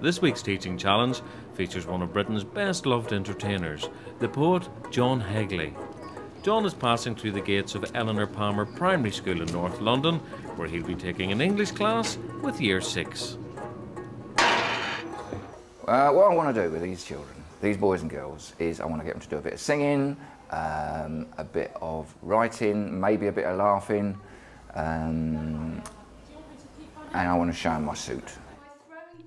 This week's teaching challenge features one of Britain's best loved entertainers, the poet John Hegley. John is passing through the gates of Eleanor Palmer Primary School in North London, where he'll be taking an English class with Year 6. What I want to do with these children, these boys and girls, is I want to get them to do a bit of singing, a bit of writing, maybe a bit of laughing, and I want to show them my suit.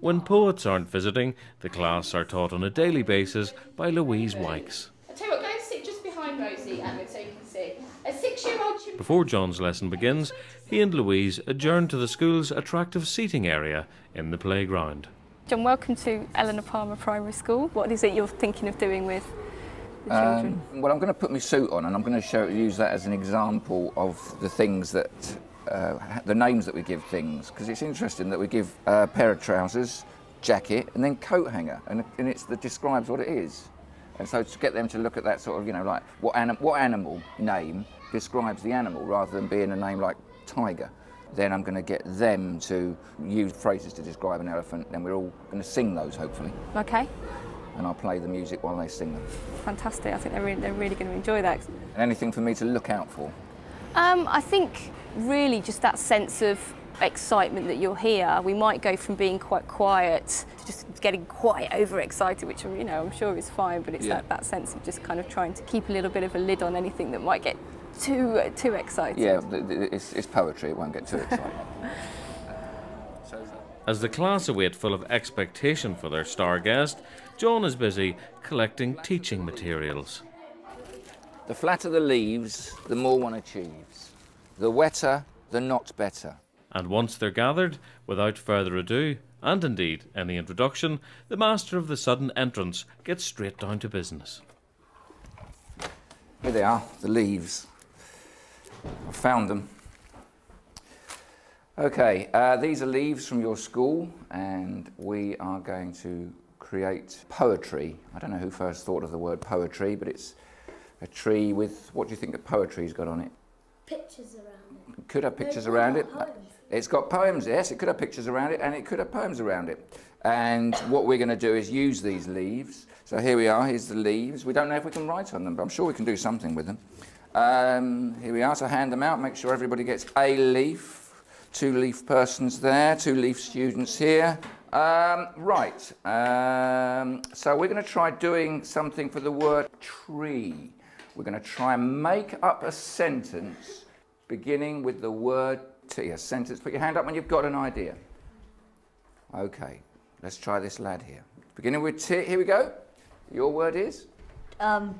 When poets aren't visiting, the class are taught on a daily basis by Louise Wykes. I'll tell you what, go and sit just behind Rosie, Emma, so you can see. A 6-year-old chimpanzee. Before John's lesson begins, he and Louise adjourn to the school's attractive seating area in the playground. John, welcome to Eleanor Palmer Primary School. What is it you're thinking of doing with the children? Well, I'm going to put my suit on and I'm going to use that as an example of the things that, the names that we give things, because it's interesting that we give a pair of trousers, jacket, and then coat hanger, and that describes what it is. And so to get them to look at that sort of, you know, like what animal name describes the animal rather than being a name like tiger. Then I'm going to get them to use phrases to describe an elephant, then we're all going to sing those, hopefully. Okay. And I'll play the music while they sing them. Fantastic. I think they're really going to enjoy that. And anything for me to look out for? I think really just that sense of excitement that you're here. We might go from being quite quiet to just getting quite overexcited, which, you know, I'm sure is fine, but it's that sense of just kind of trying to keep a little bit of a lid on anything that might get too excited. Yeah, it's poetry, it won't get too excited. As the class await full of expectation for their star guest, John is busy collecting teaching materials. The flatter the leaves, the more one achieves. The wetter, the not better. And once they're gathered, without further ado, and indeed any introduction, the master of the sudden entrance gets straight down to business. Here they are, the leaves. I found them. Okay, these are leaves from your school, and we are going to create poetry. I don't know who first thought of the word poetry, but it's a tree with, what do you think the poetry's got on it? Pictures around it. It could have pictures around it. It's got poems, yes, it could have pictures around it, and it could have poems around it. And what we're going to do is use these leaves. So here we are, here's the leaves. We don't know if we can write on them, but I'm sure we can do something with them. Here we are, so hand them out, make sure everybody gets a leaf. 2-leaf persons there, 2-leaf students here. Right, so we're going to try doing something for the word tree. We're going to try and make up a sentence beginning with the word T. A sentence, put your hand up when you've got an idea. Okay, let's try this lad here. Beginning with T, here we go. Your word is?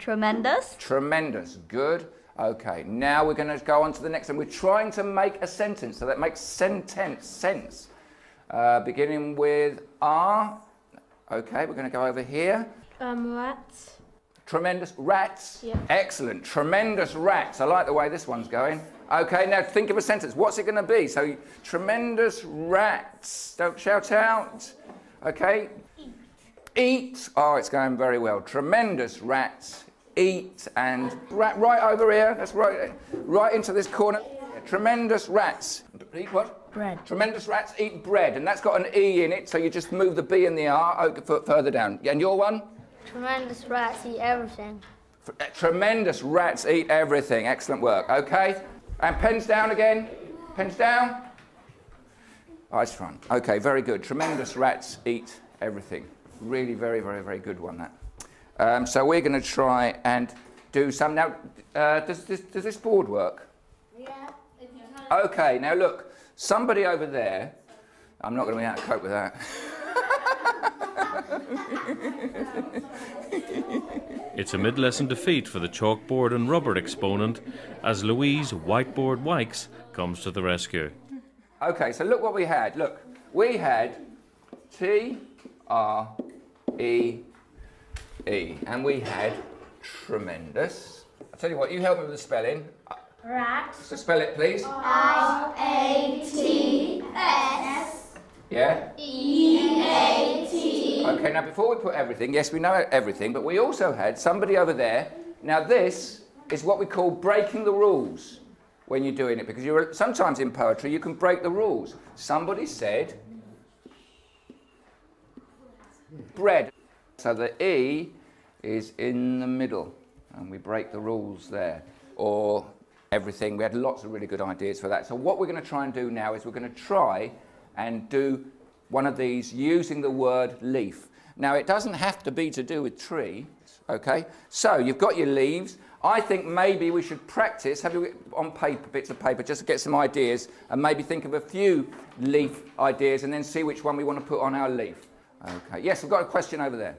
Tremendous. Tremendous, good. Okay, now we're going to go on to the next one. We're trying to make a sentence, so that makes sense. Beginning with R. Okay, we're going to go over here. Rats. Tremendous rats. Yeah. Excellent. Tremendous rats. I like the way this one's going. Okay, now think of a sentence. What's it going to be? So, tremendous rats. Don't shout out. Okay. Eat. Oh, it's going very well. Tremendous rats. Eat, and right over here, that's right into this corner. Tremendous rats. Eat what? Bread. Tremendous rats eat bread, and that's got an E in it, so you just move the B and the R further down. And your one? Tremendous rats eat everything. Tremendous rats eat everything. Excellent work. Okay, and pens down again. Pens down. Oh, it's fun. Okay, very good. Tremendous rats eat everything. Really, very good one, that. So we're going to try and do some. Now, does this board work? Yeah. Okay, now look, somebody over there, I'm not going to be able to cope with that. It's a mid-lesson defeat for the chalkboard and rubber exponent as Louise Whiteboard Wykes comes to the rescue. Okay, so look what we had. Look, we had T-R-E-E, and we had tremendous. I'll tell you what, you help me with the spelling. Rats. So spell it, please. R-A-T-S. Yeah? E-A-T. Okay, now before we put everything, yes, we know everything, but we also had somebody over there. Now this is what we call breaking the rules when you're doing it, because sometimes in poetry you can break the rules. Somebody said, Bread. So the E is in the middle, and we break the rules there. Or everything. We had lots of really good ideas for that. So what we're going to try and do now is we're going to try and do one of these using the word leaf. Now, it doesn't have to be to do with tree, okay? So you've got your leaves. I think maybe we should practice, have you on paper, bits of paper, just to get some ideas, and maybe think of a few leaf ideas and then see which one we want to put on our leaf. Okay, yes, I've got a question over there.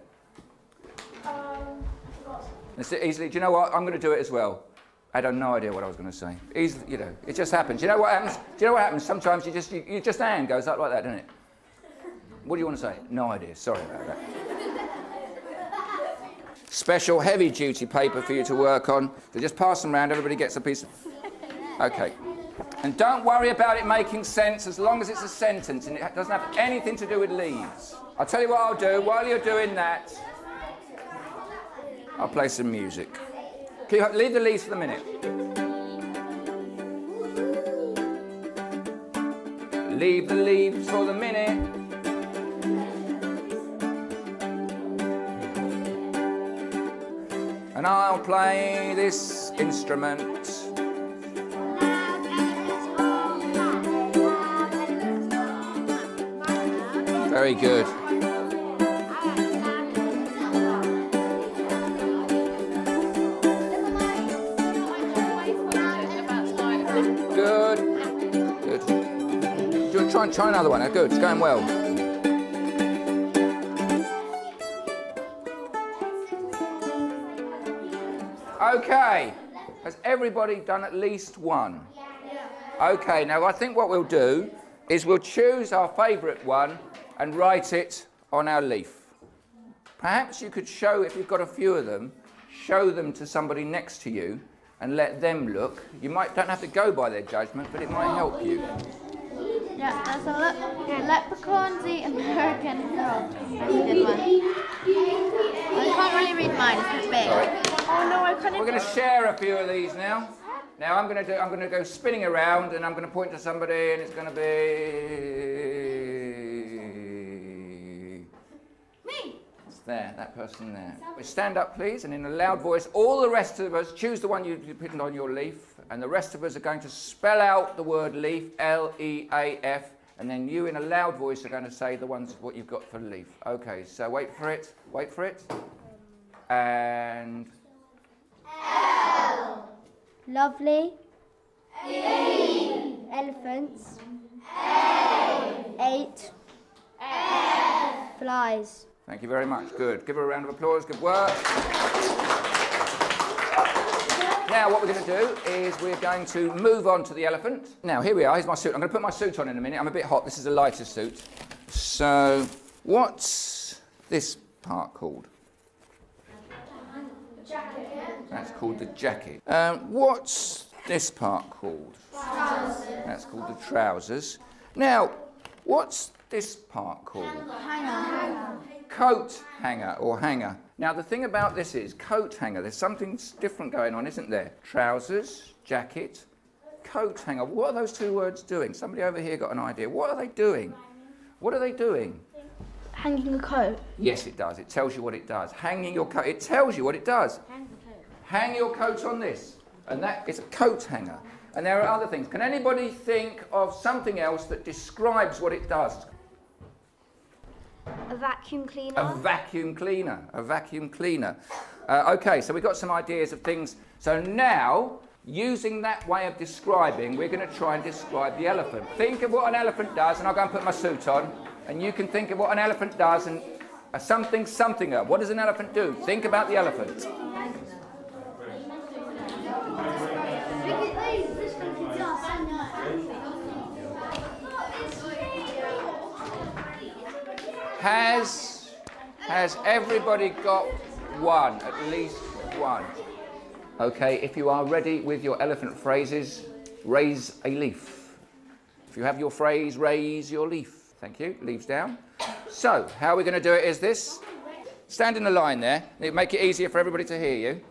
Let's do it easily. Do you know what? I'm going to do it as well. I had no idea what I was going to say. Easily, you know, it just happens. You know what happens? Do you know what happens? Sometimes you just hand goes up like that, doesn't it? What do you want to say? No idea. Sorry about that. Special heavy-duty paper for you to work on. So just pass them around. Everybody gets a piece of... Okay. And don't worry about it making sense as long as it's a sentence and it doesn't have anything to do with leaves. I'll tell you what I'll do. While you're doing that, I'll play some music. Leave the leaves for the minute. Leave the leaves for the minute. And I'll play this instrument. Very good. Good. Good. Do you want to try another one? Good, it's going well. Okay. Has everybody done at least one? Okay, now I think what we'll do is we'll choose our favourite one and write it on our leaf. Perhaps you could show, if you've got a few of them, show them to somebody next to you and let them look. You don't have to go by their judgment, but it might help you. Yeah, that's a leprechauns eat American frog. That's a good one. I can't really read mine, it's a bit big. Sorry. Oh no, I couldn't. We're going to share a few of these now. Now I'm going to go spinning around and I'm going to point to somebody and it's going to be... Me. It's there, that person there. Stand up please, and in a loud voice, all the rest of us, choose the one you put on your leaf, and the rest of us are going to spell out the word leaf, L-E-A-F, and then you in a loud voice are going to say what you've got for leaf. Okay, so wait for it, and... L. Lovely. E. Elephants. A. 8. F. Flies. Thank you very much. Good. Give her a round of applause. Good work. Now what we're going to do is we're going to move on to the elephant. Now here we are. Here's my suit. I'm going to put my suit on in a minute. I'm a bit hot. This is a lighter suit. So what's this part called? That's called the jacket. What's this part called? Trousers. That's called the trousers. Now, what's this part called? Hanger. Coat hanger or hanger. Now, the thing about this is, coat hanger, there's something different going on, isn't there? Trousers, jacket, coat hanger. What are those two words doing? Somebody over here got an idea. What are they doing? What are they doing? Hanging a coat. Yes, it does. It tells you what it does. Hanging your coat. It tells you what it does. Hang your coat on this. And that is a coat hanger. And there are other things. Can anybody think of something else that describes what it does? A vacuum cleaner. A vacuum cleaner. A vacuum cleaner. Okay, so we've got some ideas of things. So now, using that way of describing, we're going to try and describe the elephant. Think of what an elephant does, and I'll go and put my suit on. And you can think of what an elephant does, and a something-somethinger. What does an elephant do? Think about the elephant. Has everybody got one, at least one? Okay, if you are ready with your elephant phrases, raise a leaf. If you have your phrase, raise your leaf. Thank you, leaves down. So, how we're going to do it is this. Stand in a line there, it'll make it easier for everybody to hear you.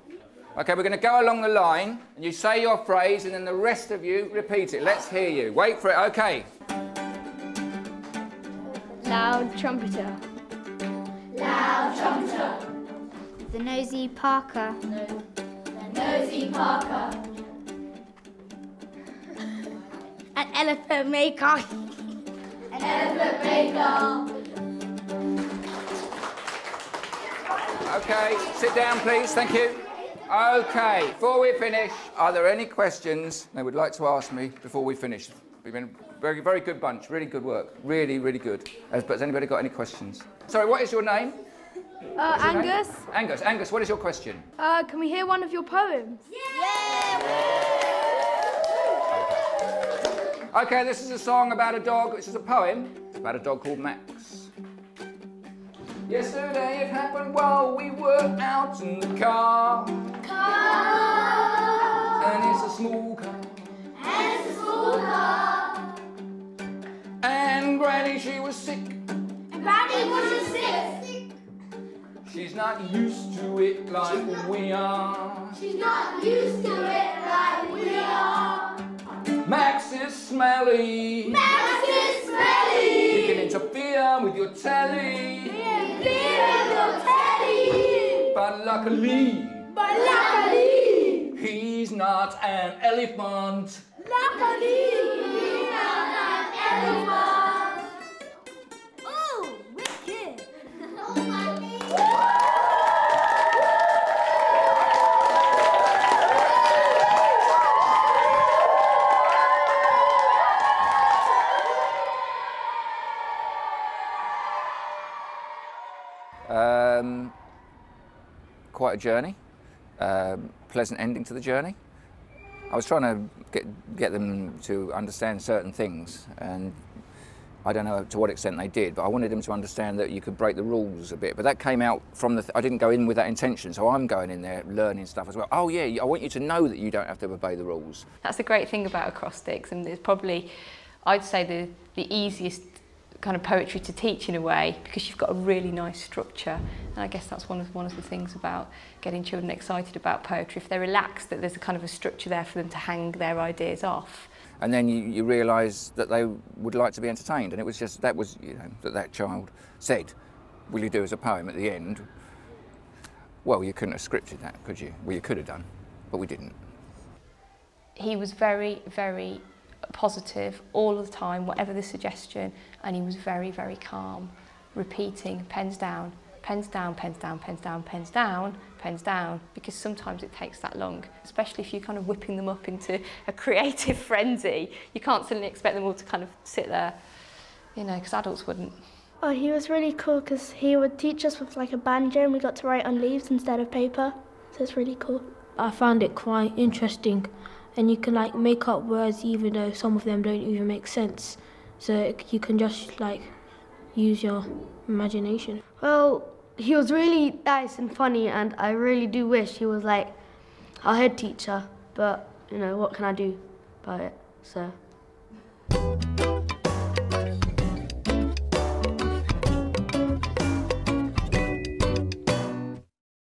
Okay, we're going to go along the line, and you say your phrase, and then the rest of you repeat it. Let's hear you. Wait for it, okay. Loud trumpeter. water. The nosy Parker. The nosy Parker. An elephant maker. An elephant maker. Okay, sit down, please. Thank you. Okay, before we finish, are there any questions they would like to ask me before we finish? We've been a very, very good bunch. Really good work. Really, really good. Has anybody got any questions? Sorry, what is your name? Angus. Angus. Angus, what is your question? Can we hear one of your poems? Okay, this is a song about a dog. This is a poem about a dog called Max. Yesterday it happened while we were out in the car. And it's a small car. And Granny, she was sick. She's not used to it like we are. She's not used to it like we are. Max is smelly. Max is smelly. He can interfere with your telly. But luckily, he's not an elephant. Oh, wicked. Quite a journey. Pleasant ending to the journey. I was trying to get them to understand certain things, and I don't know to what extent they did, but I wanted them to understand that you could break the rules a bit. But that came out from I didn't go in with that intention, so I'm going in there learning stuff as well. Oh yeah, I want you to know that you don't have to obey the rules. That's the great thing about acrostics, and it's probably, I'd say, the easiest kind of poetry to teach in a way, because you've got a really nice structure. And I guess that's one of the things about getting children excited about poetry. If they're relaxed, that there's a kind of a structure there for them to hang their ideas off. And then you realise that they would like to be entertained, and it was just that child said, "Will you do as a poem?" at the end. Well, you couldn't have scripted that, could you? Well, you could have done, but we didn't. He was very, very positive all the time, whatever the suggestion, and he was very, very calm, repeating pens down, pens down, pens down, pens down, pens down, pens down, because sometimes it takes that long, especially if you're kind of whipping them up into a creative frenzy. You can't suddenly expect them all to kind of sit there, you know, because adults wouldn't. Oh, he was really cool because he would teach us with like a banjo, and we got to write on leaves instead of paper, so it's really cool. I found it quite interesting, and you can like make up words even though some of them don't even make sense, so you can just like use your imagination. Well, he was really nice and funny, and I really do wish he was like our head teacher, but you know, what can I do about it, so.